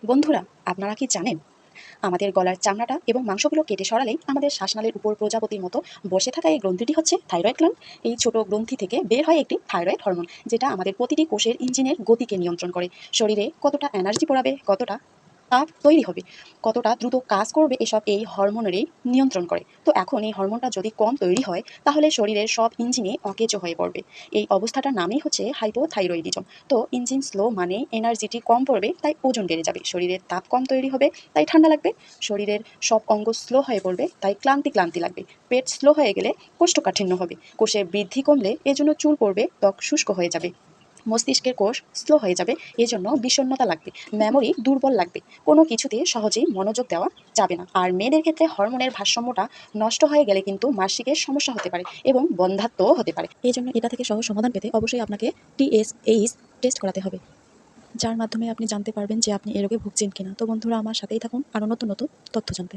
বন্ধুরা, আপনারা কি জানেন আমাদের গলার চামড়াটা এবং মাংসগুলো কেটে সরালেই আমাদের শ্বাসনালীর উপর প্রজাপতির মতো বসে থাকা এই গ্রন্থিটি হচ্ছে থাইরয়েড গ্ল্যান্ড। এই ছোট গ্রন্থি থেকে বের হয় একটি থাইরয়েড হরমোন, যেটা আমাদের প্রতিটি কোষের ইঞ্জিনের গতিকে নিয়ন্ত্রণ করে। শরীরে কতটা এনার্জি পোড়াবে, কতটা তাপ তৈরি হবে, কতটা দ্রুত কাজ করবে, এসব এই হরমোনেরই নিয়ন্ত্রণ করে। তো এখন এই হরমোনটা যদি কম তৈরি হয় তাহলে শরীরের সব ইঞ্জিনে অকেজো হয়ে পড়বে। এই অবস্থাটার নামই হচ্ছে হাইপোথাইরয়েডিজম। তো ইঞ্জিন স্লো মানে এনার্জিটি কম পড়বে, তাই ওজন বেড়ে যাবে। শরীরের তাপ কম তৈরি হবে, তাই ঠান্ডা লাগবে। শরীরের সব অঙ্গ স্লো হয়ে পড়বে, তাই ক্লান্তি ক্লান্তি লাগবে। পেট স্লো হয়ে গেলে কোষ্ঠকাঠিন্য হবে। কোষের বৃদ্ধি কমলে এজন্য চুল পড়বে, ত্বক শুষ্ক হয়ে যাবে। মস্তিষ্কের কোষ স্লো হয়ে যাবে, এজন্য বিষণ্ণতা লাগবে। মেমোরি দুর্বল লাগবে। কোনো কিছুতে সহজেই মনোযোগ দেওয়া যাবে না। আর মেয়েদের ক্ষেত্রে হরমোনের ভারসাম্যটা নষ্ট হয়ে গেলে কিন্তু মাসিকের সমস্যা হতে পারে এবং বন্ধ্যাত্বও হতে পারে। এই জন্য এটা থেকে সহজ সমাধান পেতে অবশ্যই আপনাকে TSH টেস্ট করাতে হবে, যার মাধ্যমে আপনি জানতে পারবেন যে আপনি এ রোগে ভুগছেন কিনা। তো বন্ধুরা, আমার সাথেই থাকুন আরও নতুন নতুন তথ্য জানতে।